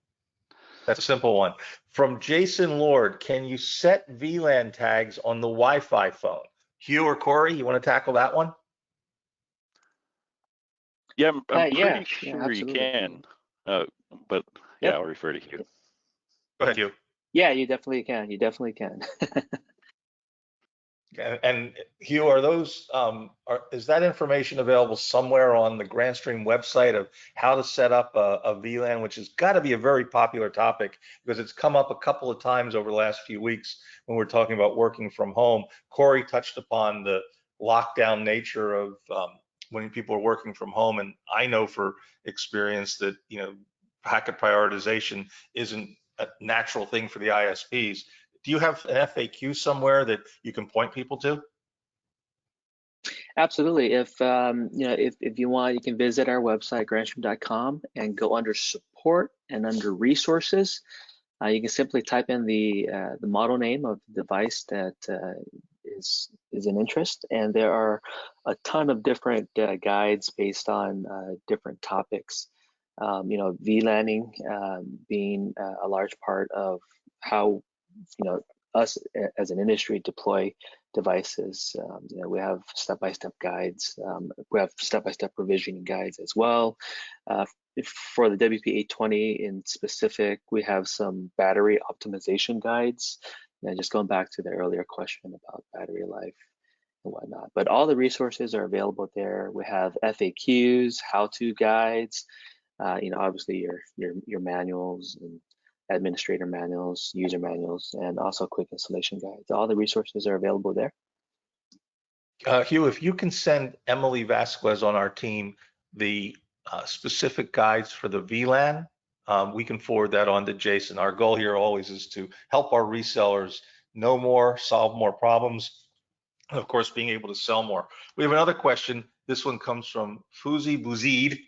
S1: That's a simple one. From Jason Lord, can you set VLAN tags on the Wi-Fi phone? Hugh or Corey, you want to tackle that one?
S2: Yeah, I'm
S4: Yeah,
S2: pretty sure you
S4: absolutely.
S2: can. But yeah,
S4: Yep.
S2: I'll refer to Hugh.
S1: Go ahead, Hugh.
S4: Yeah, you definitely can. You definitely can.
S1: And Hugh, are those is that information available somewhere on the Grandstream website of how to set up a VLAN, which has got to be a very popular topic because it's come up a couple of times over the last few weeks when we're talking about working from home. Corey touched upon the lockdown nature of when people are working from home, and I know for experience that packet prioritization isn't a natural thing for the ISPs. Do you have an FAQ somewhere that you can point people to?
S4: Absolutely. If you want, you can visit our website, grandstream.com, and go under support and under resources. You can simply type in the model name of the device that is an interest, and there are a ton of different guides based on different topics. VLANing being a large part of how us as an industry deploy devices. We have step-by-step guides. We have step-by-step provisioning guides as well. For the WP820 in specific, we have some battery optimization guides. Just going back to the earlier question about battery life and whatnot. But all the resources are available there. We have FAQs, how-to guides. Obviously your manuals and administrator manuals, user manuals, and also quick installation guides. All the resources are available there.
S1: Hugh, if you can send Emily Vasquez on our team the specific guides for the VLAN, we can forward that on to Jason. Our goal here always is to help our resellers know more, solve more problems, and of course, being able to sell more. We have another question. This one comes from Fuzi Bouzid.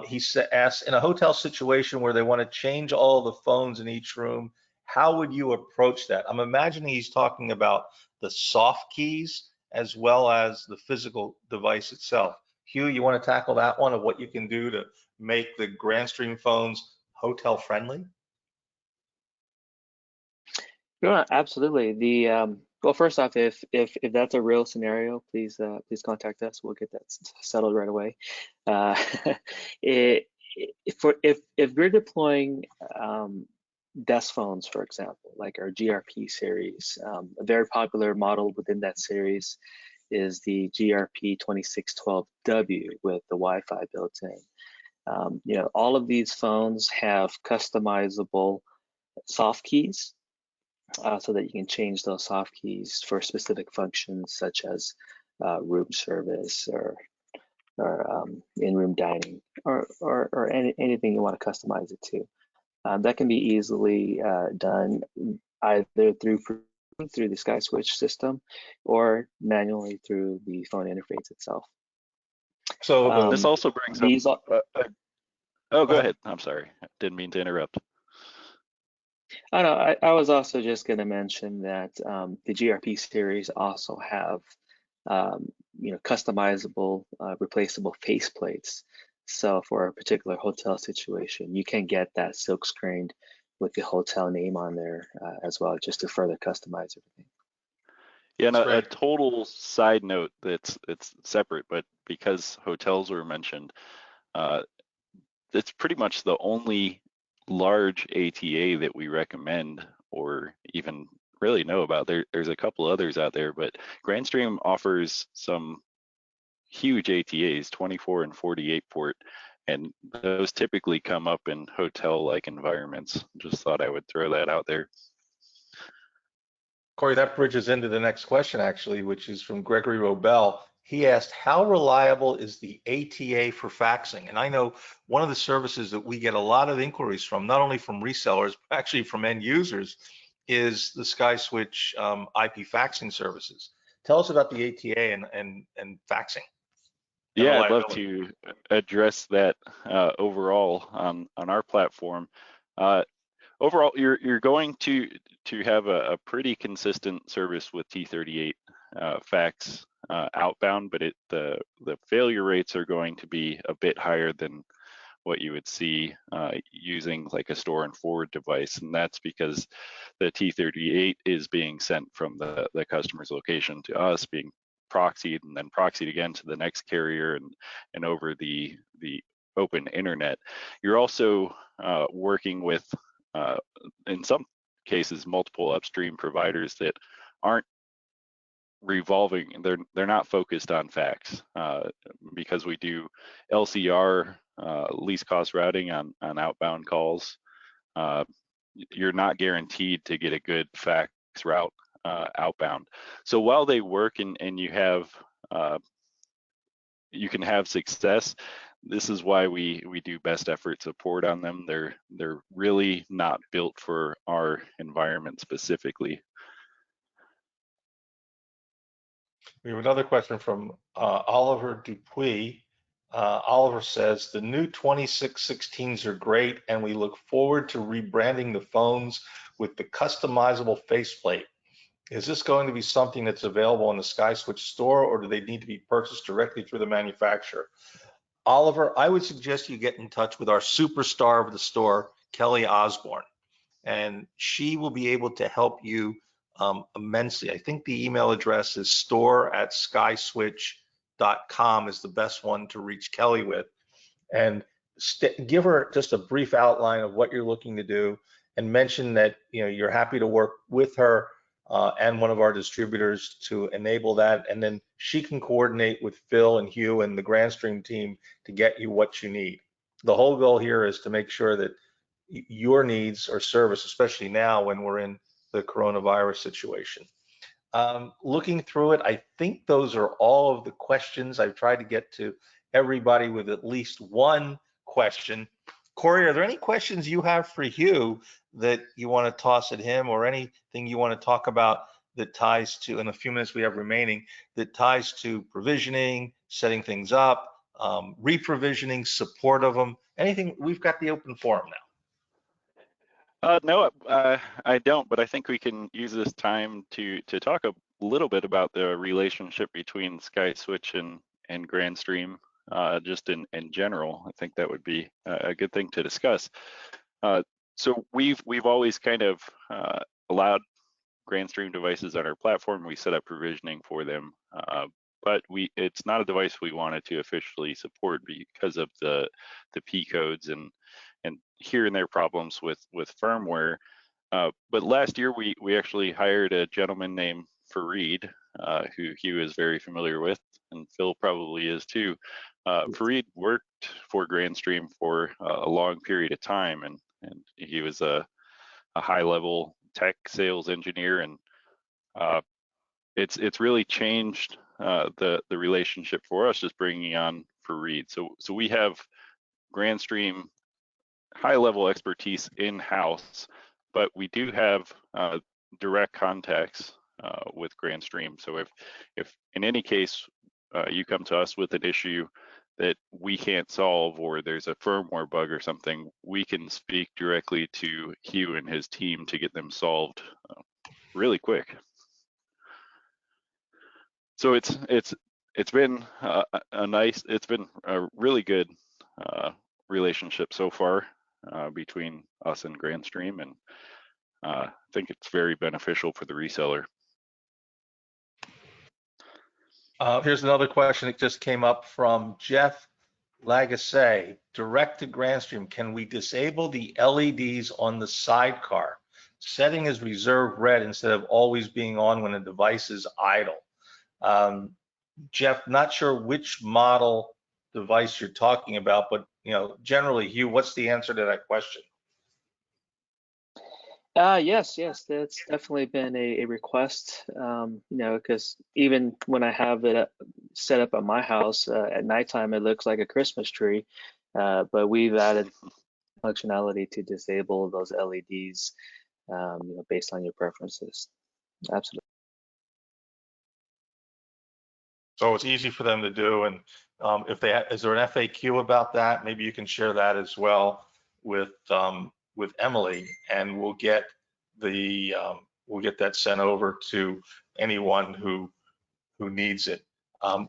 S1: He asks, in a hotel situation where they want to change all the phones in each room, how would you approach that? I'm imagining he's talking about the soft keys as well as the physical device itself. Hugh, you want to tackle that one of what you can do to make the Grandstream phones hotel friendly?
S4: Yeah, absolutely. Well, first off, if that's a real scenario, please contact us. We'll get that settled right away. If we're deploying desk phones, for example, like our GRP series, a very popular model within that series is the GRP 2612W with the Wi-Fi built in. All of these phones have customizable soft keys. So that you can change those soft keys for specific functions such as room service or in-room dining or anything you want to customize it to. That can be easily done either through the SkySwitch system or manually through the phone interface itself.
S1: So
S2: this also brings up Oh, go
S1: ahead.
S2: ahead. I'm sorry. Didn't mean to interrupt.
S4: I know. I was also just going to mention that the GRP series also have, customizable, replaceable faceplates. So for a particular hotel situation, you can get that silk screened with the hotel name on there as well, just to further customize everything.
S2: Yeah, and
S1: That's
S2: a
S1: great.
S2: total side note that's it's separate, but because hotels were mentioned, it's pretty much the only large ATA that we recommend or even really know about. There's a couple others out there, but Grandstream offers some huge ATAs, 24 and 48 port, and those typically come up in hotel-like environments. Just thought I would throw that out there.
S1: Corey, that bridges into the next question, actually, which is from Gregory Robel. He asked, how reliable is the ATA for faxing? And I know one of the services that we get a lot of inquiries from, not only from resellers, but actually from end users, is the SkySwitch IP faxing services. Tell us about the ATA and faxing and
S2: Yeah, I'd love
S1: reliability.
S2: to address that overall on our platform. Overall, you're going to have a pretty consistent service with T38 fax outbound, but the failure rates are going to be a bit higher than what you would see using like a store and forward device, and that's because the T38 is being sent from the customer's location to us, being proxied and then proxied again to the next carrier and over the open internet. You're also working with in some cases multiple upstream providers that aren't revolving, they're not focused on fax because we do LCR, least cost routing on outbound calls. You're not guaranteed to get a good fax route outbound. So while they work and you have you can have success, this is why we do best effort support on them. They're really not built for our environment specifically.
S1: We have another question from Oliver Dupuis. Oliver says, the new 2616s are great, and we look forward to rebranding the phones with the customizable faceplate. Is this going to be something that's available in the SkySwitch store, or do they need to be purchased directly through the manufacturer? Oliver, I would suggest you get in touch with our superstar of the store, Kelly Osborne, and she will be able to help you immensely. I think the email address is store@skyswitch.com is the best one to reach Kelly with. And give her just a brief outline of what you're looking to do, and mention that you're happy to work with her and one of our distributors to enable that, and then she can coordinate with Phil and Hugh and the Grandstream team to get you what you need. The whole goal here is to make sure that your needs are serviced, especially now when we're in the coronavirus situation. Looking through it, I think those are all of the questions. I've tried to get to everybody with at least one question. Corey, are there any questions you have for Hugh that you want to toss at him, or anything you want to talk about that ties to, in the few minutes we have remaining, that ties to provisioning, setting things up, re-provisioning, support of them, anything? We've got the open forum now.
S2: No, I don't, but I think we can use this time to talk a little bit about the relationship between SkySwitch and Grandstream, just in general. I think that would be a good thing to discuss. So we've always kind of allowed Grandstream devices on our platform. We set up provisioning for them, but it's not a device we wanted to officially support because of the P codes and here and there problems with firmware. But last year we actually hired a gentleman named Fareed, who Hugh is very familiar with, and Phil probably is too. Fareed worked for Grandstream for a long period of time, and he was a high-level tech sales engineer, and it's really changed the relationship for us just bringing on Fareed. So we have Grandstream high-level expertise in-house, but we do have direct contacts with Grandstream. So if in any case you come to us with an issue, that we can't solve, or there's a firmware bug or something, we can speak directly to Hieu and his team to get them solved really quick. So it's been it's been a really good relationship so far between us and Grandstream, and I think it's very beneficial for the reseller.
S1: Here's another question that just came up from Jeff Lagasse. Direct to Grandstream, can we disable the LEDs on the sidecar? Setting as reserve red instead of always being on when a device is idle. Jeff, not sure which model device you're talking about, but generally, Hieu, what's the answer to that question?
S4: Yes, that's definitely been a request, because even when I have it set up at my house at nighttime, it looks like a Christmas tree, but we've added functionality to disable those LEDs, based on your preferences. Absolutely.
S1: So it's easy for them to do, and if is there an FAQ about that? Maybe you can share that as well with Emily, and we'll get that sent over to anyone who needs it.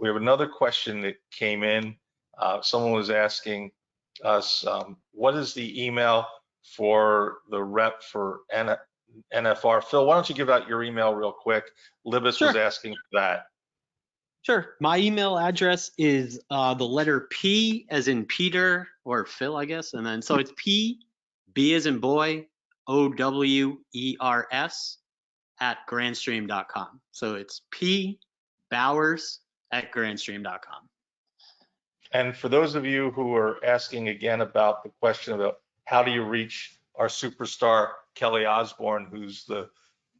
S1: We have another question that came in. Someone was asking us, what is the email for the rep for NFR? Phil, why don't you give out your email real quick? Libis was asking for that.
S3: Sure. My email address is the letter P as in Peter or Phil, I guess. And then so it's P, B as in boy, OWERS @grandstream.com. So it's P Bowers @grandstream.com.
S1: And for those of you who are asking again about the question about how do you reach our superstar, Kelly Osborne, who's the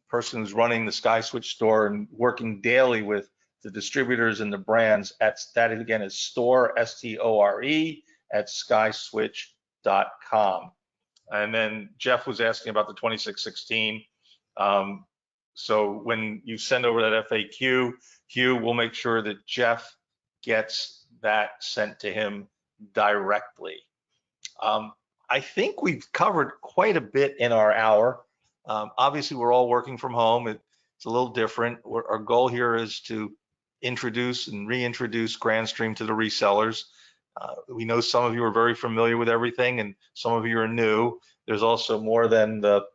S1: person who's running the SkySwitch store and working daily with the distributors and the brands, that again is store, STORE, @skyswitch.com. And then Jeff was asking about the 2616. So when you send over that FAQ, Hieu, we'll make sure that Jeff gets that sent to him directly. I think we've covered quite a bit in our hour. Obviously, we're all working from home. It's a little different. Our goal here is to introduce and reintroduce Grandstream to the resellers. We know some of you are very familiar with everything, and some of you are new. There's also more than the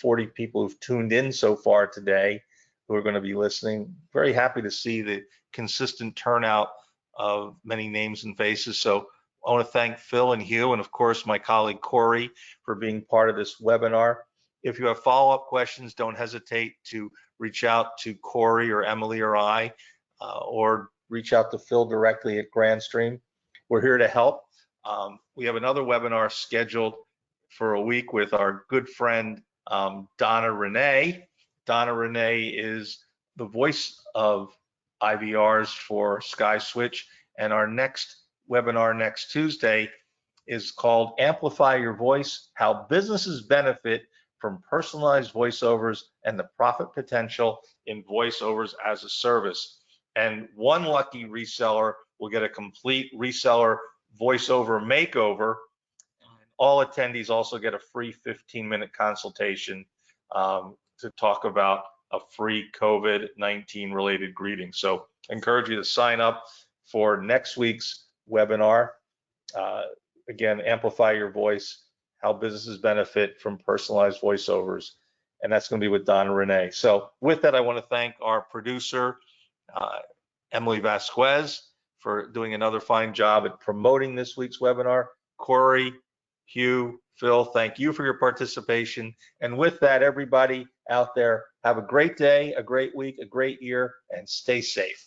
S1: 40 people who've tuned in so far today who are going to be listening. Very happy to see the consistent turnout of many names and faces. So I want to thank Phil and Hieu, and of course my colleague Corey, for being part of this webinar. If you have follow-up questions, don't hesitate to reach out to Corey or Emily or I, or reach out to Phil directly at Grandstream. We're here to help. We have another webinar scheduled for a week with our good friend Donna Renee. Donna Renee is the voice of IVRs for SkySwitch, and our next webinar next Tuesday is called Amplify Your Voice: How Businesses Benefit from Personalized Voiceovers and the Profit Potential in Voiceovers as a Service. And one lucky reseller will get a complete reseller voiceover makeover. All attendees also get a free 15-minute consultation to talk about a free COVID-19 related greeting. So I encourage you to sign up for next week's webinar. Again, Amplify Your Voice: How Businesses Benefit from Personalized Voiceovers. And that's going to be with Donna Renee. So with that, I want to thank our producer, Emily Vasquez, for doing another fine job at promoting this week's webinar. Corey, Hieu, Phil, thank you for your participation. And with that, everybody out there, have a great day, a great week, a great year, and stay safe.